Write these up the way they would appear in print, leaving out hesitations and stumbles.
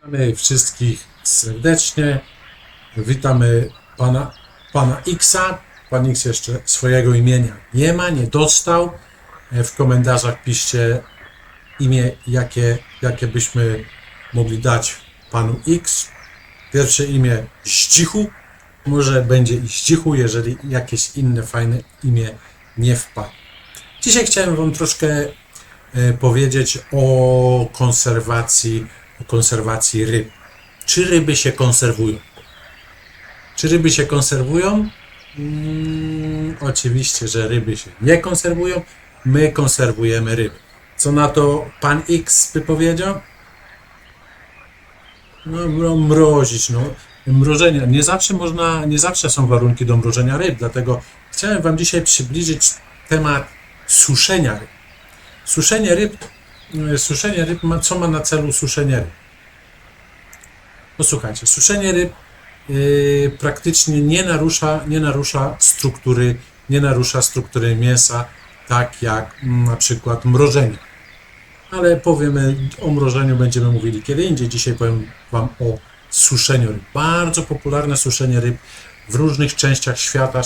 Witamy wszystkich serdecznie. Witamy pana Xa. Pan X jeszcze swojego imienia nie ma, nie dostał. W komentarzach piszcie imię, jakie byśmy mogli dać panu X. Pierwsze imię Zdzichu. Może będzie i Zdzichu, jeżeli jakieś inne fajne imię nie wpadł. Dzisiaj chciałem wam troszkę powiedzieć o konserwacji ryb. Czy ryby się konserwują? Czy ryby się konserwują? Oczywiście, że ryby się nie konserwują. My konserwujemy ryby. Co na to pan X by powiedział? No, mrozić, no. Mrożenia. Nie zawsze są warunki do mrożenia ryb, dlatego chciałem wam dzisiaj przybliżyć temat suszenia ryb. Suszenie ryb co ma na celu suszenie ryb? No słuchajcie, suszenie ryb praktycznie nie narusza struktury mięsa, tak jak na przykład mrożenie. Ale powiemy o mrożeniu, będziemy mówili kiedy indziej. Dzisiaj powiem wam o suszeniu ryb. Bardzo popularne suszenie ryb w różnych częściach świata,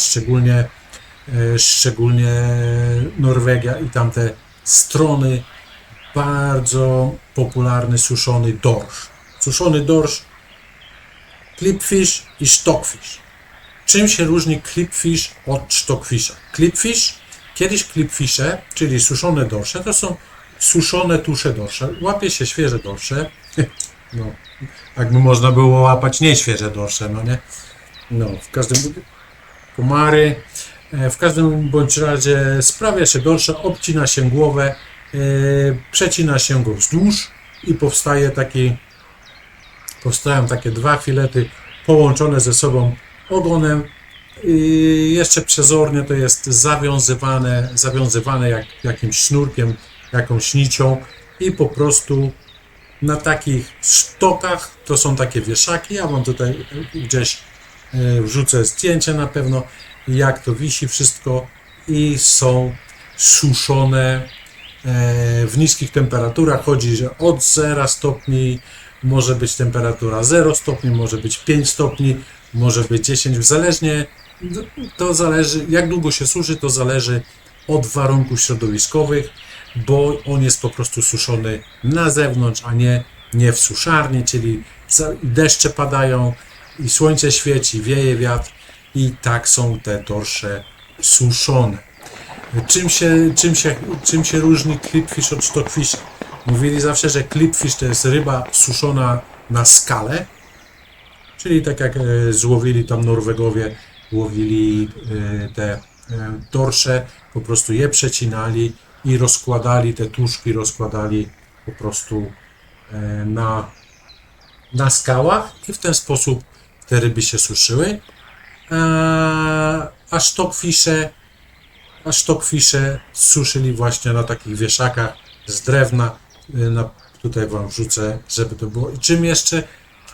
szczególnie Norwegia i tamte strony. Bardzo popularny suszony dorsz. Suszony dorsz, clipfish i stockfish. Czym się różni clipfish od stockfisha? Kiedyś clipfishe, czyli suszone dorsze, to są suszone tusze dorsze. Łapie się świeże dorsze. No, jakby można było łapać nieświeże dorsze, no nie? No, w każdym komary. W każdym bądź razie sprawia się dorsze, obcina się głowę, przecina się go wzdłuż i powstają takie dwa filety połączone ze sobą ogonem. I jeszcze przezornie to jest zawiązywane jakimś sznurkiem, jakąś nicią i po prostu na takich sztokach, to są takie wieszaki, ja wam tutaj gdzieś wrzucę zdjęcie na pewno, jak to wisi wszystko i są suszone w niskich temperaturach. Chodzi, że od 0 stopni może być temperatura 0 stopni, może być 5 stopni, może być 10, to zależy, jak długo się suszy, to zależy od warunków środowiskowych, bo on jest po prostu suszony na zewnątrz, a nie w suszarni, czyli deszcze padają i słońce świeci, wieje wiatr i tak są te dorsze suszone. Czym się różni clipfish od stockfisha? Mówili zawsze, że clipfish to jest ryba suszona na skale, czyli tak jak złowili tam Norwegowie, łowili te dorsze, po prostu je przecinali i rozkładali, te tuszki rozkładali po prostu na skałach i w ten sposób te ryby się suszyły. A stockfishe suszyli właśnie na takich wieszakach z drewna. Tutaj wam wrzucę, żeby to było. I czym jeszcze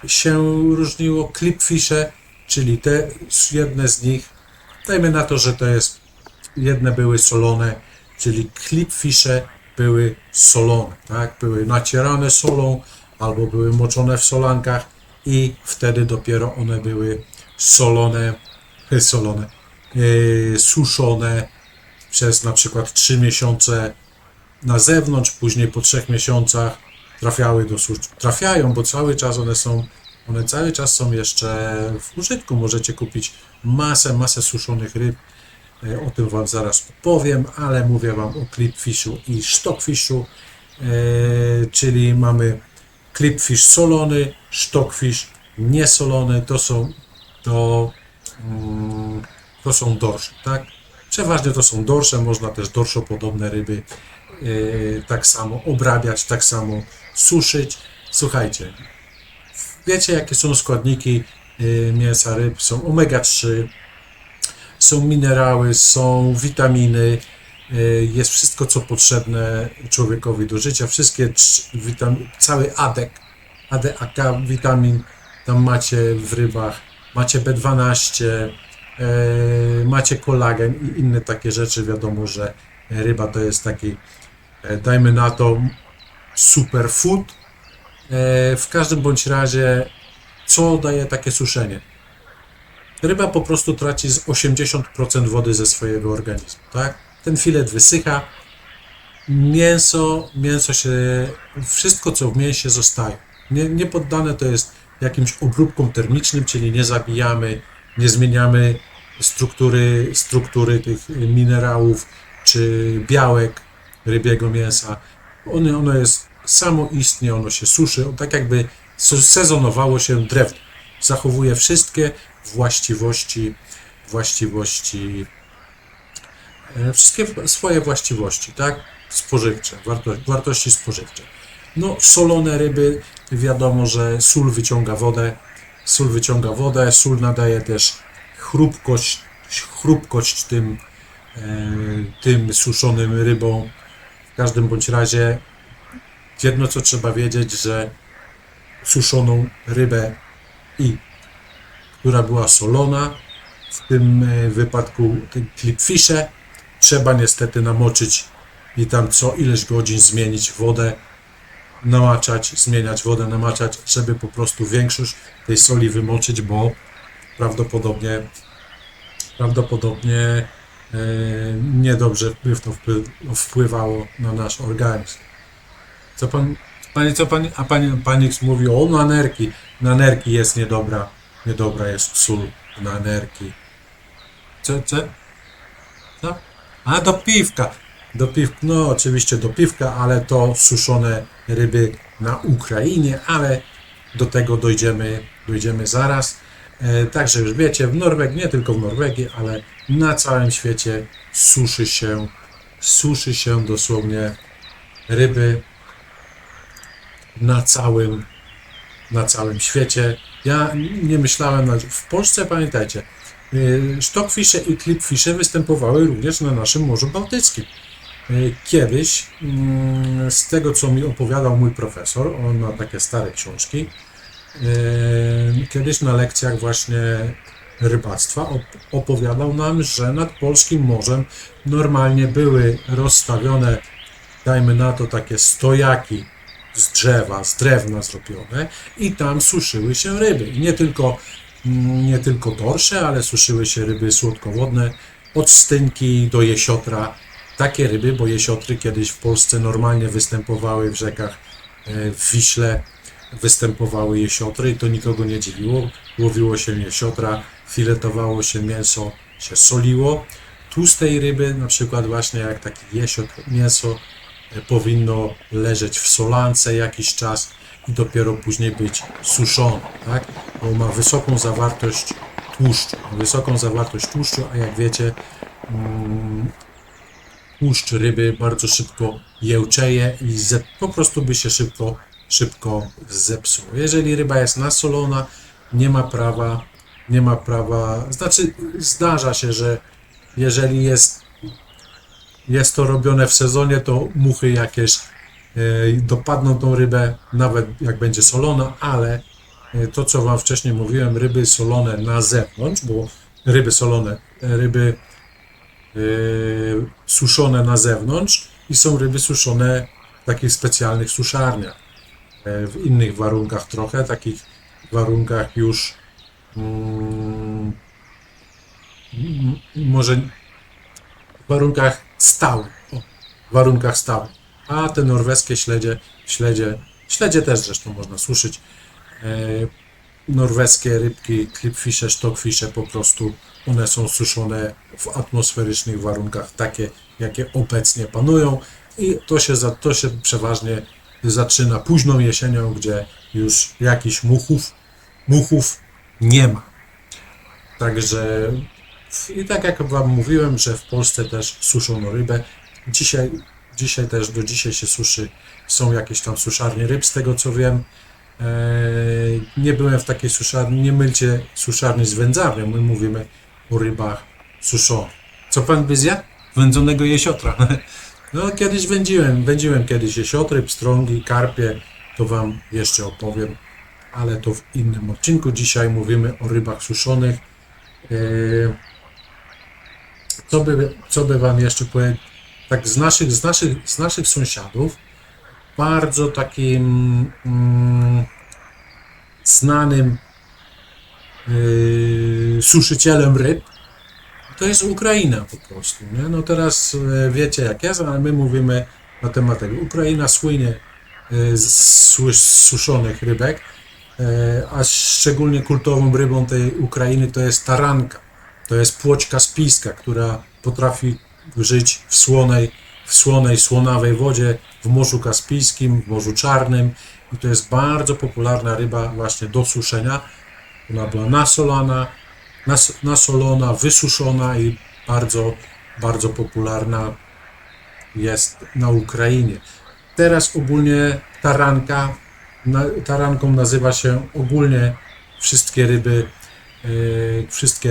się różniło clipfishe, czyli te jedne z nich, dajmy na to, że to jest, jedne były solone, czyli clipfishe były solone, tak? Były nacierane solą albo były moczone w solankach i wtedy dopiero one były suszone przez na przykład 3 miesiące na zewnątrz, później po 3 miesiącach trafiają, bo cały czas one cały czas są jeszcze w użytku. Możecie kupić masę suszonych ryb. O tym wam zaraz opowiem, ale mówię wam o clipfishu i stockfishu, czyli mamy clipfish solony, stockfish niesolony, to są dorsze, tak? Przeważnie to są dorsze, można też dorszopodobne ryby tak samo obrabiać, tak samo suszyć. Słuchajcie, wiecie jakie są składniki mięsa ryb? Są omega-3, są minerały, są witaminy, jest wszystko co potrzebne człowiekowi do życia, cały ADAK witamin tam macie w rybach, macie B12, macie kolagen i inne takie rzeczy. Wiadomo, że ryba to jest taki, dajmy na to, superfood W każdym bądź razie, co daje takie suszenie? Ryba po prostu traci z 80% wody ze swojego organizmu, tak? Ten filet wysycha, mięso się, wszystko co w mięsie zostaje. Nie poddane to jest jakimś obróbkom termicznym, czyli nie zabijamy, nie zmieniamy struktury tych minerałów czy białek rybiego mięsa. Ono jest samoistnie, ono się suszy, tak jakby sezonowało się drewno. Zachowuje wszystkie wszystkie swoje właściwości, tak? Spożywcze, wartości spożywcze. No, solone ryby, wiadomo, że sól wyciąga wodę, sól nadaje też chrupkość tym suszonym rybom. W każdym bądź razie jedno co trzeba wiedzieć, że suszoną rybę która była solona, w tym wypadku clipfishe, trzeba niestety namoczyć i tam co ileś godzin zmienić wodę, zmieniać wodę, namaczać, żeby po prostu większość tej soli wymoczyć, bo prawdopodobnie niedobrze by to wpływało na nasz organizm. Pani X mówi o na nerki jest niedobra jest sól na nerki. Co? A no oczywiście do piwka, ale to suszone ryby na Ukrainie, ale do tego dojdziemy zaraz. Także już wiecie, w Norwegii, nie tylko w Norwegii, ale na całym świecie suszy się dosłownie ryby na całym świecie. Ja nie myślałem, w Polsce pamiętajcie, stockfishe i clipfishe występowały również na naszym Morzu Bałtyckim. Kiedyś, z tego co mi opowiadał mój profesor, on ma takie stare książki, kiedyś na lekcjach właśnie rybactwa opowiadał nam, że nad polskim morzem normalnie były rozstawione, dajmy na to takie stojaki z drewna zrobione i tam suszyły się ryby. I nie tylko dorsze, ale suszyły się ryby słodkowodne, od stynki do jesiotra. Takie ryby, bo jesiotry kiedyś w Polsce normalnie występowały w rzekach, w Wiśle występowały jesiotry i to nikogo nie dziwiło. Łowiło się jesiotra, filetowało się mięso, się soliło. Tłustej ryby, na przykład właśnie jak taki jesiotr, mięso powinno leżeć w solance jakiś czas i dopiero później być suszone, tak? Bo ma wysoką zawartość tłuszczu, a jak wiecie, tłuszcz ryby bardzo szybko jełczeje i po prostu by się szybko zepsuło. Jeżeli ryba jest nasolona, nie ma prawa, znaczy zdarza się, że jeżeli jest to robione w sezonie, to muchy jakieś dopadną tą rybę, nawet jak będzie solona, ale to, co Wam wcześniej mówiłem, ryby solone na zewnątrz, bo ryby suszone na zewnątrz i są ryby suszone w takich specjalnych suszarniach, w innych warunkach trochę, takich warunkach już może w warunkach stałych. A te norweskie śledzie też zresztą można suszyć. Norweskie rybki, clipfishe, stockfishe po prostu one są suszone w atmosferycznych warunkach, takie jakie obecnie panują i to się przeważnie zaczyna późną jesienią, gdzie już jakichś muchów nie ma. Także i tak jak Wam mówiłem, że w Polsce też suszono rybę. Dzisiaj też do dzisiaj się suszy, są jakieś tam suszarnie ryb, z tego co wiem. Nie byłem w takiej suszarni, nie mylcie suszarni z wędzarnią, my mówimy o rybach suszonych. Co pan by zjadł? Wędzonego jesiotra. No kiedyś wędziłem kiedyś jesiotry, pstrągi, karpie, to Wam jeszcze opowiem, ale to w innym odcinku. Dzisiaj mówimy o rybach suszonych. Co by Wam jeszcze powiedzieć? Tak z naszych sąsiadów bardzo takim znanym suszycielem ryb, to jest Ukraina po prostu. Nie? No teraz wiecie jak jest, ale my mówimy na temat tego. Ukraina słynie z suszonych rybek, a szczególnie kultową rybą tej Ukrainy to jest taranka. To jest płoć kaspijska, która potrafi żyć w słonej, słonawej wodzie w Morzu Kaspijskim, w Morzu Czarnym i to jest bardzo popularna ryba właśnie do suszenia. Ona była nasolona, wysuszona i bardzo, bardzo popularna jest na Ukrainie. Teraz ogólnie taranką nazywa się ogólnie wszystkie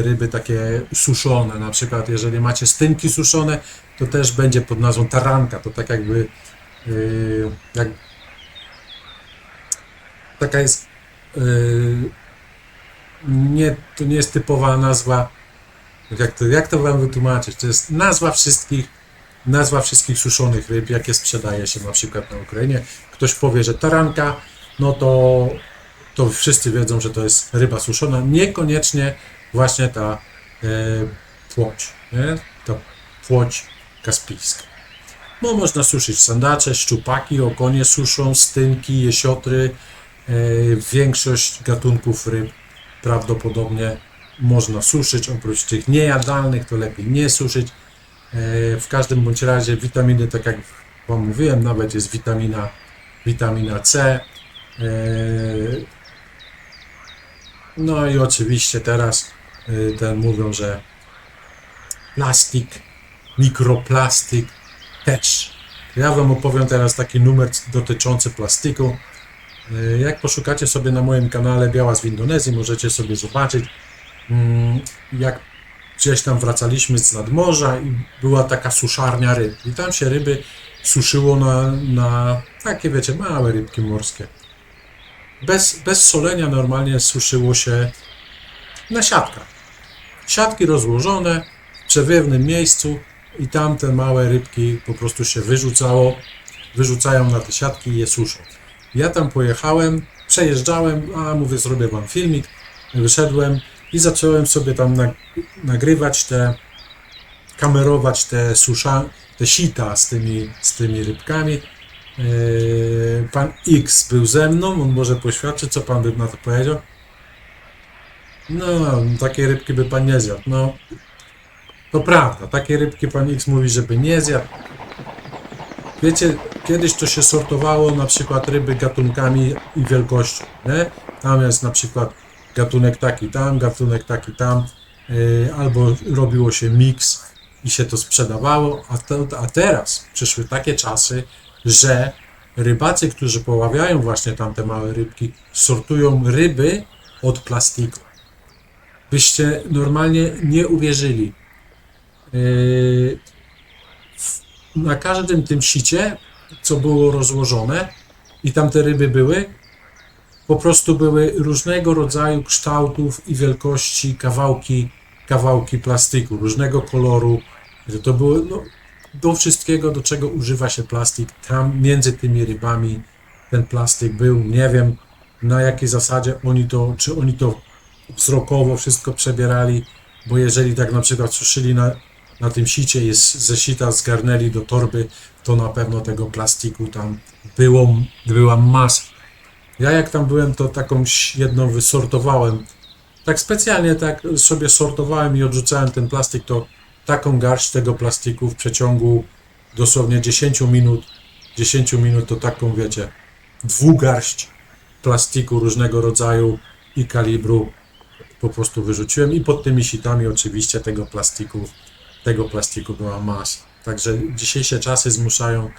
ryby takie suszone. Na przykład jeżeli macie stynki suszone, to też będzie pod nazwą taranka. To tak jakby taka jest to nie jest typowa nazwa. Jak to wam wytłumaczyć? To jest nazwa wszystkich suszonych ryb, jakie sprzedaje się na przykład na Ukrainie. Ktoś powie, że taranka, no to wszyscy wiedzą, że to jest ryba suszona. Niekoniecznie właśnie ta płoć, nie? Ta płoć kaspijska. No, można suszyć sandacze, szczupaki, okonie suszą, stynki, jesiotry. Większość gatunków ryb prawdopodobnie można suszyć, oprócz tych niejadalnych to lepiej nie suszyć. W każdym bądź razie witaminy, tak jak wam mówiłem, nawet jest witamina C. No i oczywiście teraz mówią, że plastik, mikroplastik też. Ja wam opowiem teraz taki numer dotyczący plastiku. Jak poszukacie sobie na moim kanale Białas w Indonezji, możecie sobie zobaczyć, jak gdzieś tam wracaliśmy z nadmorza i była taka suszarnia ryb. I tam się ryby suszyło na takie, wiecie, małe rybki morskie. Bez solenia normalnie suszyło się na siatkach. Siatki rozłożone w przewiewnym miejscu i tam te małe rybki po prostu się wyrzucają na te siatki i je suszą. Ja tam pojechałem, przejeżdżałem, mówię, zrobię wam filmik, wyszedłem i zacząłem sobie tam nagrywać kamerować te sita z tymi rybkami. Pan X był ze mną, on może poświadczyć, co pan by na to powiedział. No, takie rybki by pan nie zjadł. No, to prawda, takie rybki pan X mówi, żeby nie zjadł. Wiecie, kiedyś to się sortowało na przykład ryby gatunkami i wielkością, nie? Tam jest na przykład gatunek taki tam, albo robiło się miks i się to sprzedawało, a teraz przyszły takie czasy, że rybacy, którzy poławiają właśnie tamte małe rybki, sortują ryby od plastiku. Byście normalnie nie uwierzyli. Na każdym tym sicie, co było rozłożone i tam te ryby były, po prostu były różnego rodzaju kształtów i wielkości kawałki plastiku, różnego koloru. To było do wszystkiego, do czego używa się plastik. Tam między tymi rybami ten plastik był. Nie wiem, na jakiej zasadzie czy oni to wzrokowo wszystko przebierali, bo jeżeli tak na przykład suszyli na tym sicie i ze sita zgarnęli do torby, to na pewno tego plastiku tam była masa. Ja jak tam byłem, to taką jedną wysortowałem. Tak specjalnie tak sobie sortowałem i odrzucałem ten plastik, to taką garść tego plastiku w przeciągu dosłownie 10 minut to taką, wiecie, dwugarść plastiku różnego rodzaju i kalibru po prostu wyrzuciłem i pod tymi sitami oczywiście tego plastiku była masa. Także dzisiejsze czasy zmuszają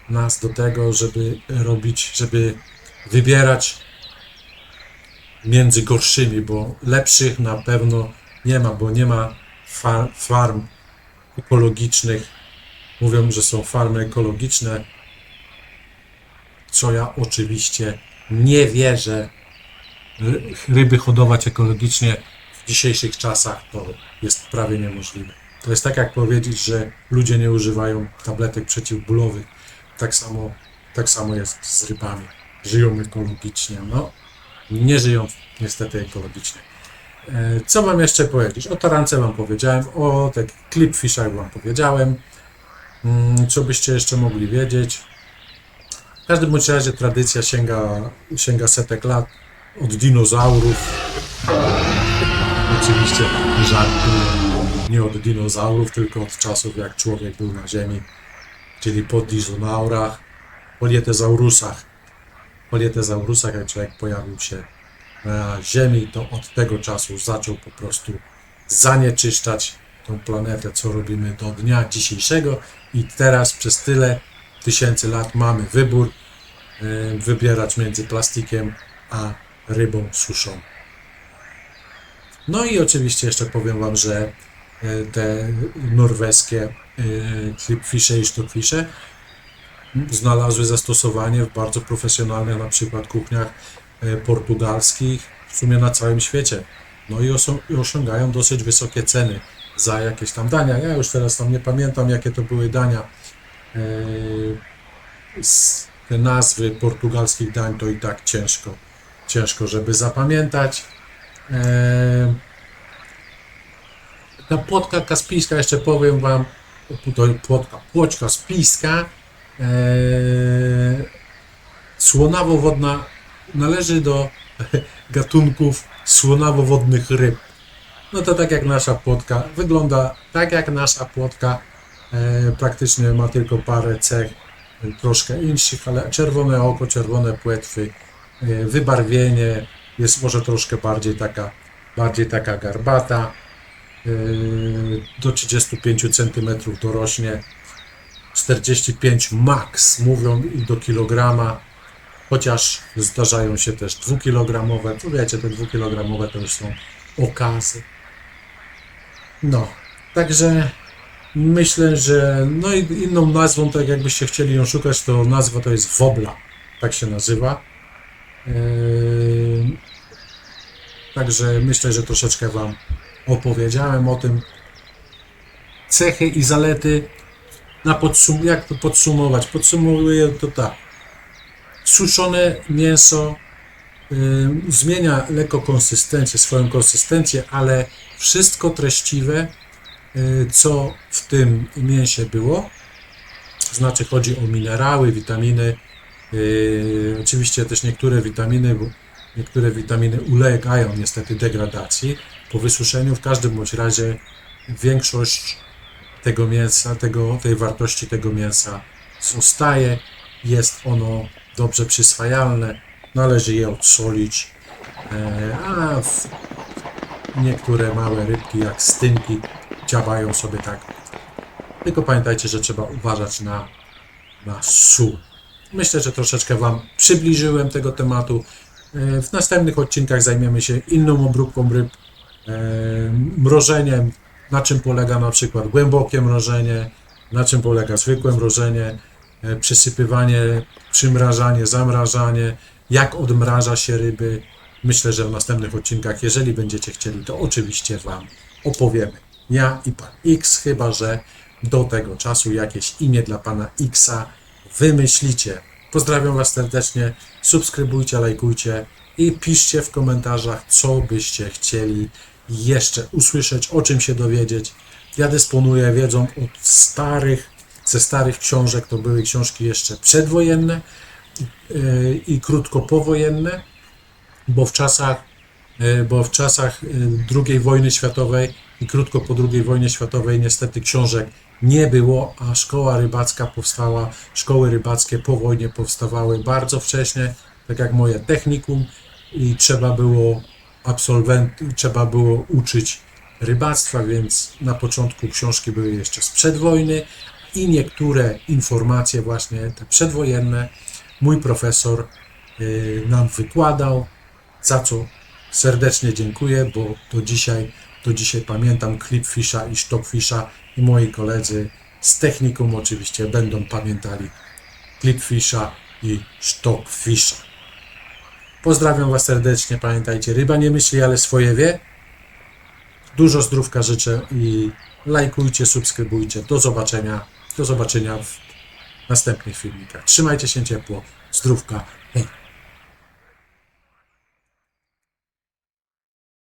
nas do tego, żeby wybierać między gorszymi, bo lepszych na pewno nie ma, bo nie ma farm ekologicznych. Mówią, że są farmy ekologiczne, co ja oczywiście nie wierzę. Ryby hodować ekologicznie w dzisiejszych czasach to jest prawie niemożliwe. To jest tak jak powiedzieć, że ludzie nie używają tabletek przeciwbólowych. Tak samo jest z rybami. Żyją ekologicznie. No, nie żyją niestety ekologicznie. Co Wam jeszcze powiedzieć? O tarance Wam powiedziałem, o tych clipfishach Wam powiedziałem. Co byście jeszcze mogli wiedzieć? W każdym bądź razie tradycja sięga setek lat, od dinozaurów. Oczywiście żartuję, nie od dinozaurów, tylko od czasów jak człowiek był na ziemi, czyli po dinozaurach, polietezaurusach, jak człowiek pojawił się na ziemi, to od tego czasu zaczął po prostu zanieczyszczać tą planetę, co robimy do dnia dzisiejszego i teraz przez tyle tysięcy lat mamy wybór, wybierać między plastikiem a rybą suszoną. No i oczywiście jeszcze powiem Wam, że te norweskie clipfishe i stockfishe znalazły zastosowanie w bardzo profesjonalnych na przykład kuchniach portugalskich, w sumie na całym świecie. No i osiągają dosyć wysokie ceny za jakieś tam dania. Ja już teraz tam nie pamiętam, jakie to były dania. Te nazwy portugalskich dań to i tak ciężko, żeby zapamiętać. Ta płotka kaspijska, jeszcze powiem Wam, płoć kaspijska, słonawowodna, należy do gatunków słonawowodnych ryb. No to tak jak nasza płotka, wygląda tak jak nasza płotka, praktycznie ma tylko parę cech, troszkę inszych, ale czerwone oko, czerwone płetwy, wybarwienie jest może troszkę bardziej taka garbata, do 35 cm dorośnie, 45 max mówią i do kilograma, chociaż zdarzają się też 2-kilogramowe, to wiecie, te 2-kilogramowe to już są okazy. No, także myślę, że no i inną nazwą, tak jakbyście chcieli ją szukać, to nazwa to jest wobla, tak się nazywa. Także myślę, że troszeczkę Wam opowiedziałem o tym. Cechy i zalety, jak to podsumować? Podsumowuję to tak. Suszone mięso zmienia lekko swoją konsystencję, ale wszystko treściwe, co w tym mięsie było, znaczy chodzi o minerały, witaminy, oczywiście też niektóre witaminy ulegają niestety degradacji po wysuszeniu. W każdym bądź razie większość tego mięsa, tej wartości tego mięsa zostaje, jest ono dobrze przyswajalne, należy je odsolić, a niektóre małe rybki jak stynki działają sobie tak. Tylko pamiętajcie, że trzeba uważać na sól. Myślę, że troszeczkę Wam przybliżyłem tego tematu. W następnych odcinkach zajmiemy się inną obróbką ryb, mrożeniem, na czym polega na przykład głębokie mrożenie, na czym polega zwykłe mrożenie, przysypywanie, przymrażanie, zamrażanie, jak odmraża się ryby. Myślę, że w następnych odcinkach, jeżeli będziecie chcieli, to oczywiście Wam opowiemy. Ja i Pan X, chyba że do tego czasu jakieś imię dla Pana Xa wymyślicie. Pozdrawiam Was serdecznie, subskrybujcie, lajkujcie i piszcie w komentarzach, co byście chcieli jeszcze usłyszeć, o czym się dowiedzieć. Ja dysponuję wiedzą ze starych książek, to były książki jeszcze przedwojenne i krótko powojenne, bo w czasach II wojny światowej i krótko po II wojnie światowej niestety książek nie było, a szkoła rybacka powstała, szkoły rybackie po wojnie powstawały bardzo wcześnie, tak jak moje technikum, i trzeba było uczyć rybactwa, więc na początku książki były jeszcze sprzed wojny i niektóre informacje właśnie te przedwojenne mój profesor nam wykładał, za co serdecznie dziękuję, bo do dzisiaj pamiętam clipfisha i stockfisha i moi koledzy z technikum oczywiście będą pamiętali clipfisha i stockfisha. Pozdrawiam Was serdecznie, pamiętajcie, ryba nie myśli, ale swoje wie. Dużo zdrówka życzę i lajkujcie, subskrybujcie. Do zobaczenia w następnych filmikach. Trzymajcie się ciepło, zdrówka, hej!